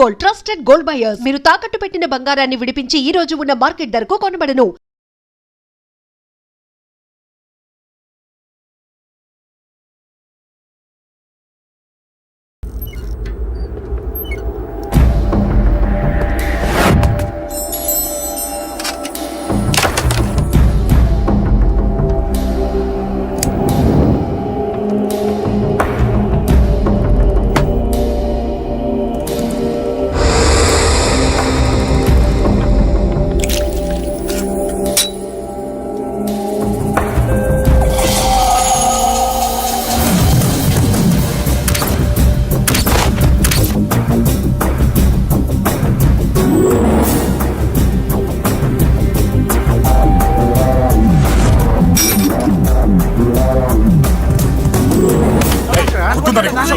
Gold, trusted gold buyers. మీరు తాకట్టు పెట్టిన బంగారాన్ని విడిపించి ఈ రోజు ఉన్న మార్కెట్ ధరకు కొనబడను.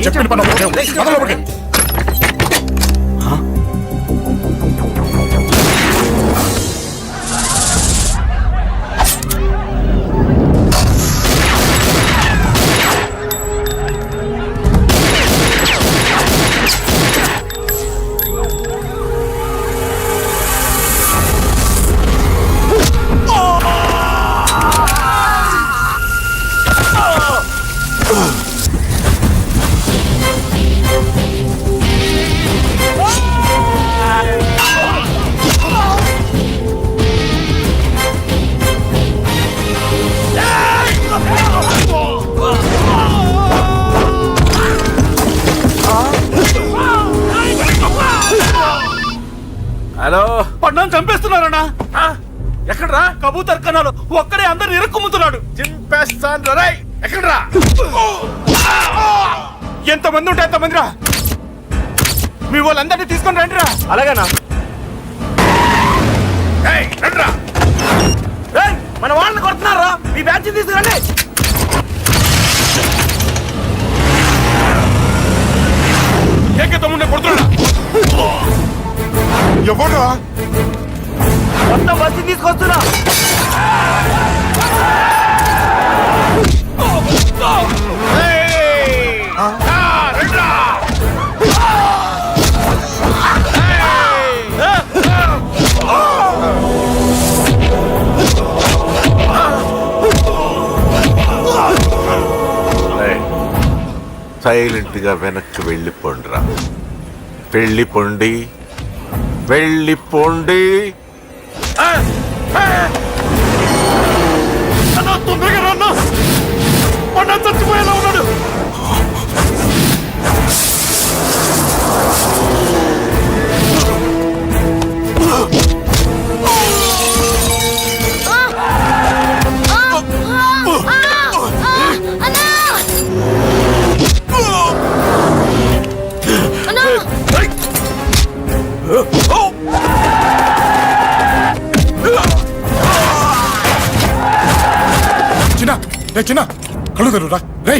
చెప్పిన పని హలో పడ్డాను చంపేస్తున్నారన్నా. ఎక్కడ్రా కబూతర్ కన్నాలు ఒక్కడే అందరు ఇరుక్కుముతున్నాడు. చింపేస్తాను రా. ఎక్కడ్రా? ఎంతమంది ఉంటే ఎంతమంది రా. మీ వాళ్ళందరినీ తీసుకొని రండిరా. అలాగేనా? రండిరా. మన వాళ్ళని కొడుతున్నారా? మీ బ్యాచ్ తీసుకురండి. ఏకతమ్ముండే కొడుతున్నా. ఎవరు మొత్తం బస్సు తీసుకొస్తున్నా. సైలెంట్ గా వెనక్కి వెళ్ళిపోండిరా. వెళ్ళిపోండి, వెళ్ళిపోండి. తొందరగా రన్నా. మొన్న చచ్చిపోయేలా ఉన్నాడు. చిన్న కళ్ళు తెరురా రే.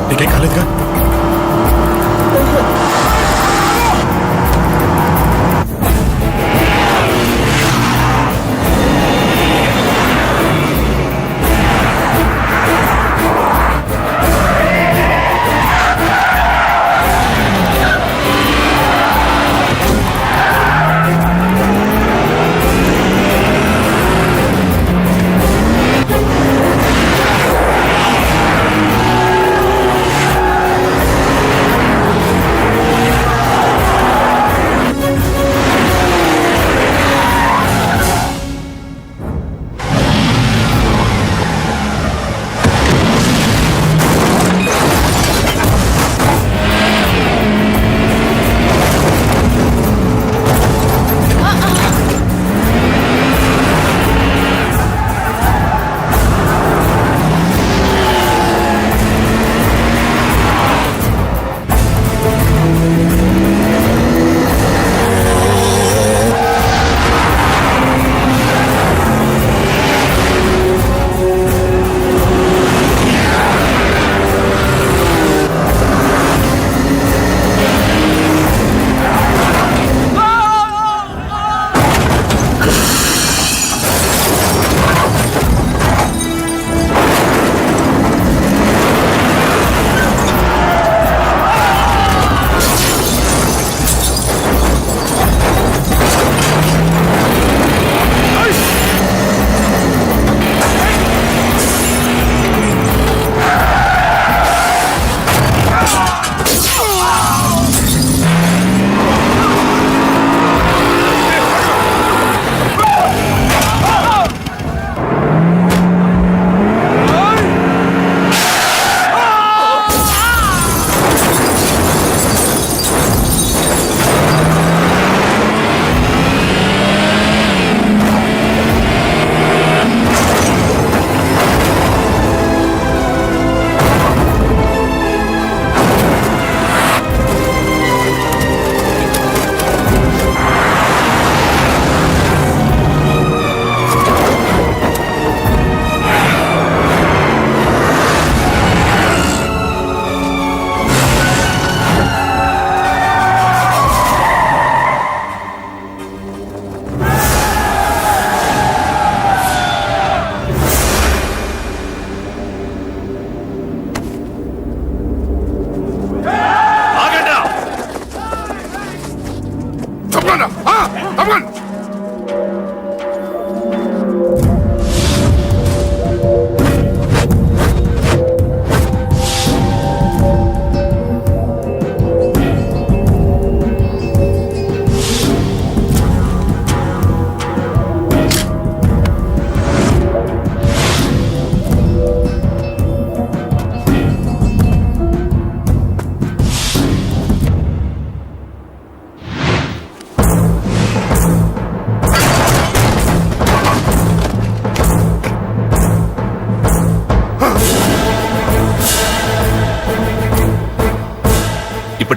నీకేం కాలేదుగా?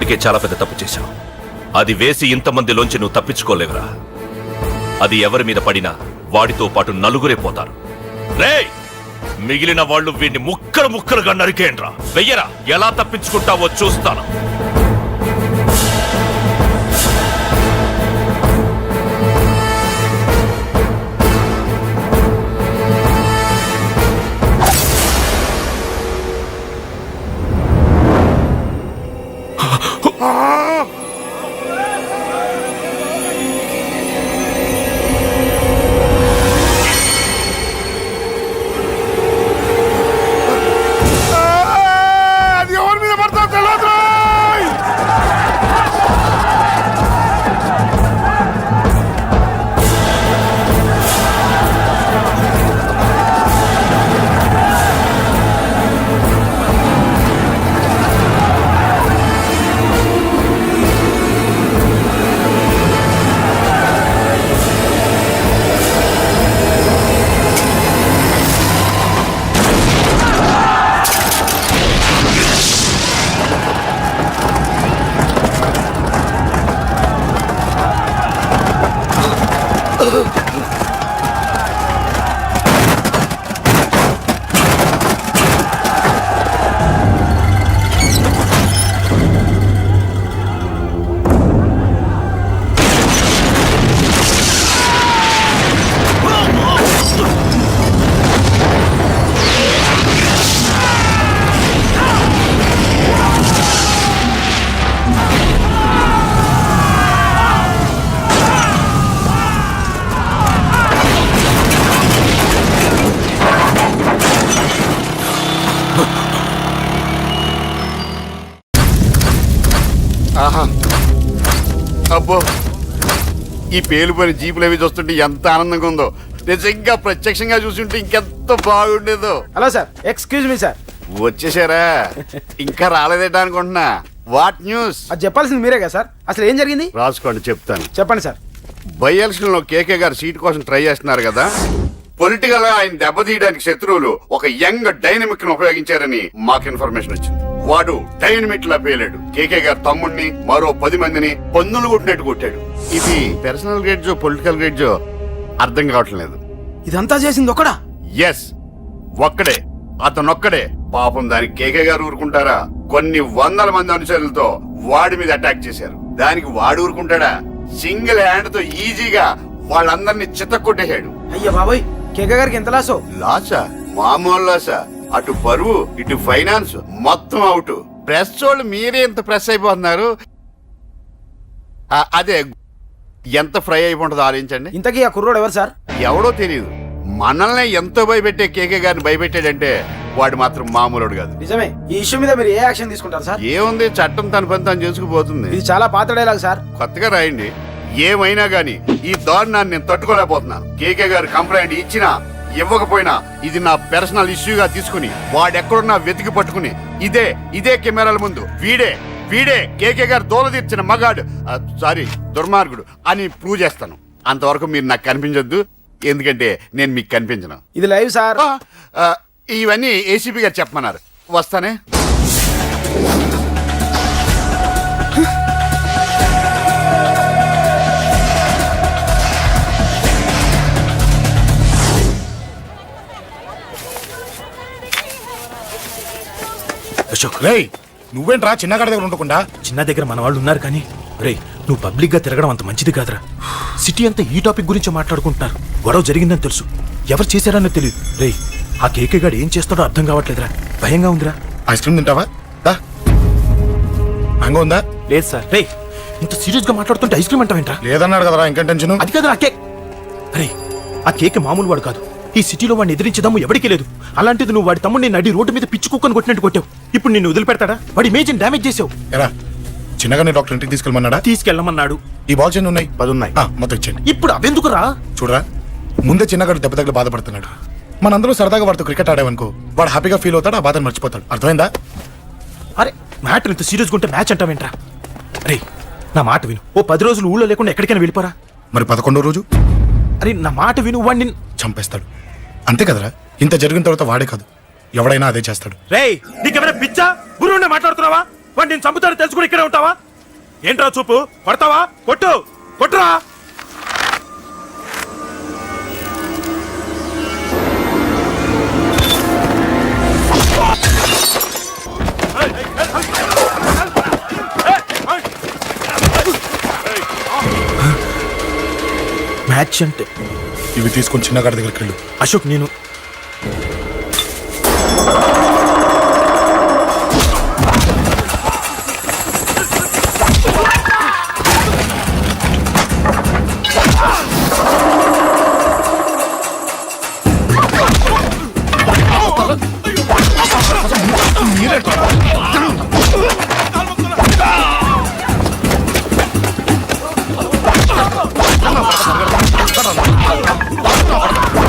ఇప్పటికే చాలా పెద్ద తప్పు చేశావు. అది వేసి ఇంతమందిలోంచి నువ్వు తప్పించుకోలేవురా. అది ఎవరి మీద పడినా వాడితో పాటు నలుగురే పోతారు. రేయ్, మిగిలిన వాళ్ళు వీడిని ముక్కలు ముక్కలుగా నరికేయండ్రా. వెయ్యరా, ఎలా తప్పించుకుంటావో చూస్తాను. అది ఎవరి మీద పడతా తెలియదు. ఆహా, అబ్బో, ఈ పేలుపోయిన జీపులు అవి చూస్తుంటే ఎంత ఆనందంగా ఉందో. నిజంగా ప్రత్యక్షంగా చూస్తుంటే ఇంకెంత బాగుండేదో. Hello sir, excuse me sir. వచ్చేసారా? ఇంకా రాలేదేటా అనుకుంటున్నా. What news? అది చెప్పాల్సింది మీరే కదా సార్. అసలు ఏం జరిగింది రాసుకోండి, చెప్తాను. చెప్పండి సార్. బై ఎలక్షన్ లో కేకే గారు సీట్ కోసం ట్రై చేస్తున్నారు కదా. పొలిటికల్ గా ఆయన దెబ్బతీయడానికి శత్రువులు ఒక యంగ్ డైనమిక్ ను ఉపయోగించారని మాకు ఇన్ఫర్మేషన్ వచ్చింది. వాడు డైనమిక్ లా పేలాడు. కేకే గారు తమ్ముడిని, మరో 10 మందిని పన్నులు కొట్టినట్టు కొట్టాడు. ఇది పర్సనల్ గ్రేడ్జో పొలిటికల్ గ్రేడ్జో అర్థం కావట్లేదు. ఇదంతా చేసింది ఒకడా? ఎస్, ఒక్కడే, అతనొక్కడే. పాపం దానికి కేకే గారు ఊరుకుంటారా? కొన్ని వందల మంది అనుచరులతో వాడి మీద అటాక్ చేశారు. దానికి వాడు ఊరుకుంటాడా? సింగిల్ హ్యాండ్ తో ఈజీగా వాళ్ళందరినీ చిత్తకొట్టేశాడు. అయ్యా బాబాయ్, కేక గారికి ఎంత లాసో? లాసా? మామూలు లాసా? అటు పరువు, ఇటు ఫైనాన్స్, మొత్తం అవుట్. ప్రెస్ వాళ్ళు మీరే ఎంత ప్రెస్ అయిపోతున్నారు. అదే ఎంత ఫ్రై అయిపోతుందో ఆలోచించండి. ఇంతకీ ఆ కుర్రోడు ఎవరు సార్? ఎవడో తెలియదు. మనల్ని ఎంతో భయపెట్టే కేకే గారిని భయపెట్టాడంటే వాడు మాత్రం మామూలుడు కాదు. నిజమే. ఈ ఇష్యూ మీద మీరు ఏ యాక్షన్ తీసుకుంటారు సార్? ఏముంది, చట్టం తన పని తను చేసుకుపోతుంది. ఇది చాలా పాత డైలాగ్ సార్. కొత్తగా రాయండి. ఏమైనా గాని ఈ దారుణాన్ని నేను తట్టుకోలేకపోతున్నాను. కేకే గారు కంప్లైంట్ ఇచ్చినా ఇవ్వకపోయినా ఇది నా పర్సనల్ ఇష్యూగా తీసుకుని వాడెక్కడున్నా వెతికి పట్టుకుని ఇదే కెమెరాల ముందు వీడే కేకే గారు దోల తీర్చిన మగాడు, సారీ దుర్మార్గుడు అని ప్రూవ్ చేస్తాను. అంతవరకు మీరు నాకు కనిపించొద్దు, ఎందుకంటే నేను మీకు కనిపించను. ఇది లైవ్ సార్. ఇవన్నీ ఏసీపీ గారు చెప్పమన్నారు. వస్తానే. అశోక్, రేయ్ నువ్వేంట్రా చిన్నగాడి దగ్గర ఉండకుండా? చిన్న దగ్గర మన వాళ్ళు ఉన్నారు కానీ రే, నువ్వు పబ్లిక్ గా తిరగడం అంత మంచిది కాదురా. సిటీ అంతా ఈ టాపిక్ గురించి మాట్లాడుకుంటున్నారు. గొడవ జరిగిందని తెలుసు, ఎవరు చేశారన్నో తెలియదు. రే, ఆ కేకే గాడు ఏం చేస్తాడో అర్థం కావట్లేదురా. భయంగా ఉందిరా. ఐస్ క్రీమ్ తింటావా? మ్యాంగో ఉందా? లేదు సార్. రే, ఇంత సీరియస్ గా మాట్లాడుతుంటే ఐస్ క్రీమ్ అంటావేంట్రా? లేదన్నాడు కదరా, ఇంకా టెన్షన్. అది కాదు ఆ కేక్. రే, ఆ కేక్ మామూలు వాడు కాదు. ఈ సిటీలో వాడిని ఎదిరించదమ్ము ఎవరికీ లేదు. అలాంటిది నువ్వు వాడి తమ్ముడిని నడి రోడ్డు మీద పిచ్చి కుక్కను కొట్టినట్టు కొట్టావు. ఇప్పుడు నిన్ను వదిలిపెడతాడా? వాడి ఇమేజ్ డ్యామేజ్ చేసావు. ఎరా, చిన్నగానే డాక్టర్ ఇంటికి తీసుకెళ్ళమన్నాడా? తీసుకెళ్ళమన్నాడు. ఈ బాల్స్ ఎన్ని ఉన్నాయి? 10 ఉన్నాయి. మొత్తం ఇచ్చేయండి. ఇప్పుడు అవెందుకురా? చూడరా, ముందే చిన్నగాడు దెబ్బ తగిలి బాధపడుతున్నాడు. మనందరూ సరదాగా వాడితో క్రికెట్ ఆడామనుకో, వాడు హ్యాపీగా ఫీల్ అవుతాడు, ఆ బాధను మర్చిపోతాడు. అర్థమైందా? అరే, మ్యాటర్ ఇంత సీరియస్గా ఉంటే మ్యాచ్ అంటావేంట్రా? అరే, నా మాట విను. ఓ 10 రోజులు ఊళ్ళో లేకుండా ఎక్కడికైనా వెళ్ళిపోరా. మరి 11వ రోజు? అరే, నా మాట విను. వాడిని చంపేస్తాడు. అంతే కదరా? ఇంత జరిగిన తర్వాత వాడే కాదు, ఎవడైనా అదే చేస్తాడు. రేయ్, నీకెవరైనా పిచ్చా? గురువునే మాట్లాడుతున్నావా? వాడు నేను చంపుతాడు తెలుసుకుని ఇక్కడే ఉంటావా? ఏంట్రా చూపు? కొడతావా? కొట్టు, కొట్టురా. మ్యాచ్ అంటే ఇవి తీసుకొని చిన్నగాడి దగ్గరికి వెళ్ళు. అశోక్, నేను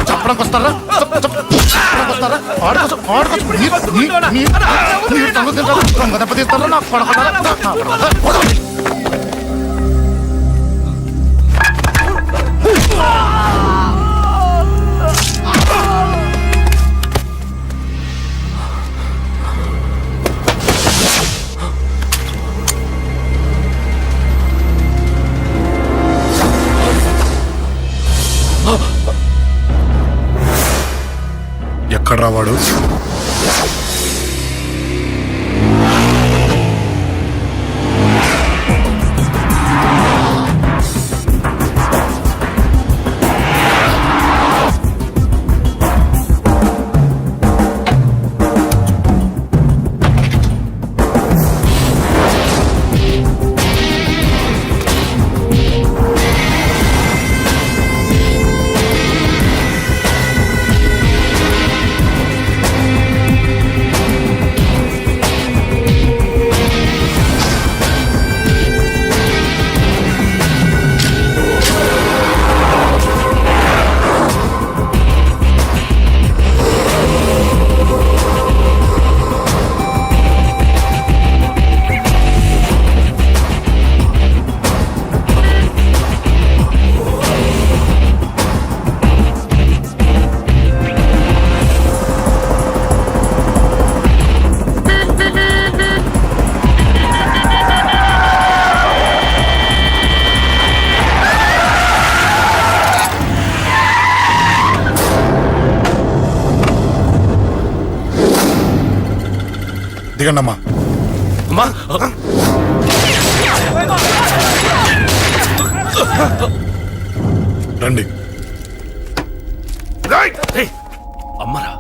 చెప్పడానికి వస్తారా? చెప్పడానికి వస్తారా? ఆడుకోసం ఆడుకోసం మీరు సంగతి తెలుసా? దొంగ దెబ్బతీస్తారా? నాకు కొడతారా? ఎక్కడ రావాడు? దిగండమ్మా. అమ్మా, రండి. ఏయ్, అమ్మరా.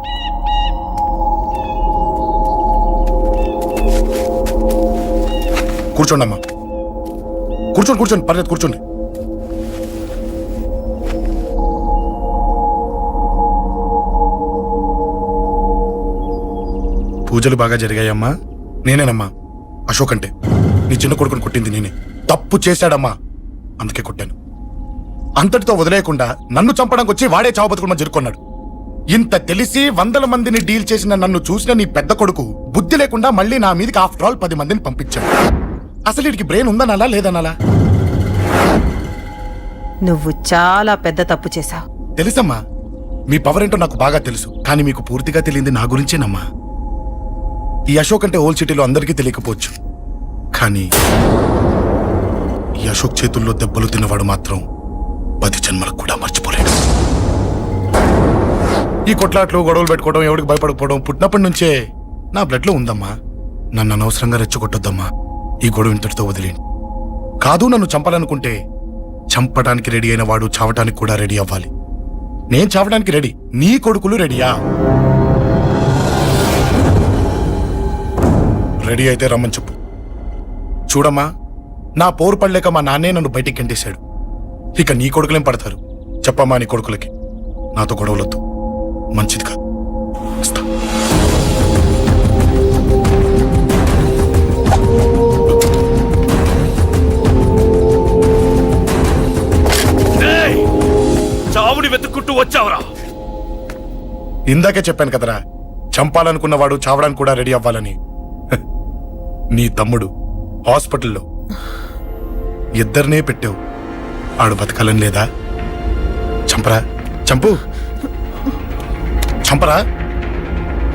కూర్చోండి అమ్మా. కూర్చోండి కూర్చోండి, పర్లేదు కూర్చోండి. పూజలు బాగా జరిగాయమ్మా? నేనేనమ్మా అశోక్ అంటే. నీ చిన్న కొడుకుని కొట్టింది నేనే. తప్పు చేశాడమ్మా, అందుకే కొట్టాను. అంతటితో వదిలేయకుండా నన్ను చంపడానికి వచ్చి వాడే చావు బతుకుని జరుపుకున్నాడు. ఇంత తెలిసి 100 మందిని డీల్ చేసిన నన్ను చూసిన నీ పెద్ద కొడుకు బుద్ధి లేకుండా మళ్ళీ నా మీదకి ఆఫ్టర్ ఆల్ 10 మందిని పంపించాడు. అసలు వీడికి బ్రెయిన్ ఉందనాలా లేదనాలా? నువ్వు చాలా పెద్ద తప్పు చేశావు. తెలుసమ్మా, మీ పవర్ ఏంటో నాకు బాగా తెలుసు. కానీ మీకు పూర్తిగా తెలియంది నా గురించేనమ్మా. ఈ అశోక్ అంటే ఓల్డ్ సిటీలో అందరికీ తెలియకపోవచ్చు, కానీ ఈ అశోక్ చేతుల్లో దెబ్బలు తిన్నవాడు మాత్రం 10 జన్మలకు కూడా మర్చిపోలేడు. ఈ కొట్లాట్లు గొడవలు పెట్టుకోవడం, ఎవరికి భయపడకపోవడం పుట్టినప్పటి నుంచే నా బ్లడ్ లో ఉందమ్మా. నన్ను అనవసరంగా రెచ్చగొట్టొద్దమ్మా. ఈ గొడవ ఇంతటితో వదిలేండి. కాదు, నన్ను చంపాలనుకుంటే చంపడానికి రెడీ అయిన వాడు చావటానికి కూడా రెడీ అవ్వాలి. నేను చావడానికి రెడీ, నీ కొడుకులు రెడీయా? రెడీ అయితే రమ్మని చెప్పు. చూడమ్మా, నా పోరు పడలేక మా నాన్నే నన్ను బయటికి గెంటేశాడు. ఇక నీ కొడుకులేం పడతారు? చెప్పమ్మా నీ కొడుకులకి నాతో గొడవలొద్దు, మంచిది కాదు. వస్తా. చావుని వెతుక్కుంటూ వచ్చావురా. ఇందాకే చెప్పాను కదరా, చంపాలనుకున్నవాడు చావడానికి కూడా రెడీ అవ్వాలని. నీ తమ్ముడు హాస్పిటల్లో ఇద్దరినే పెట్టావు. ఆడు బతకాలని లేదా? చంపరా, చంపు, చంపరా.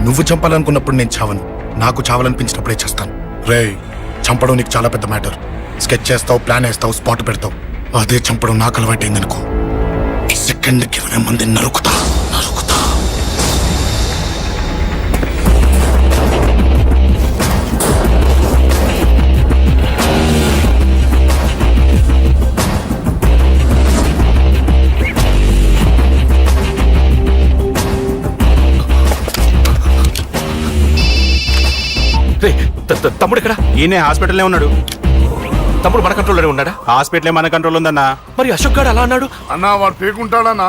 నువ్వు చంపాలనుకున్నప్పుడు నేను చావను, నాకు చావాలనిపించినప్పుడే చేస్తాను. రేయ్, చంపడం నీకు చాలా పెద్ద మ్యాటర్. స్కెచ్ చేస్తావు, ప్లాన్ వేస్తావు, స్పాట్ పెడతావు. అదే చంపడం నాకు అలవాటైందనుకో, సెకండ్కి 20 మంది నరుకుతా. రేయ్, తమ్ముడు ఇక్కడ? ఈయనే హాస్పిటల్లో ఉన్నాడు. తమ్ముడు మన కంట్రోల్లోనే ఉన్నాడా? హాస్పిటలే మన కంట్రోల్ ఉందన్నా. మరి అశోక్ గారు అలా అన్నాడు. అన్నా వాడు పేకుంటాడన్నా.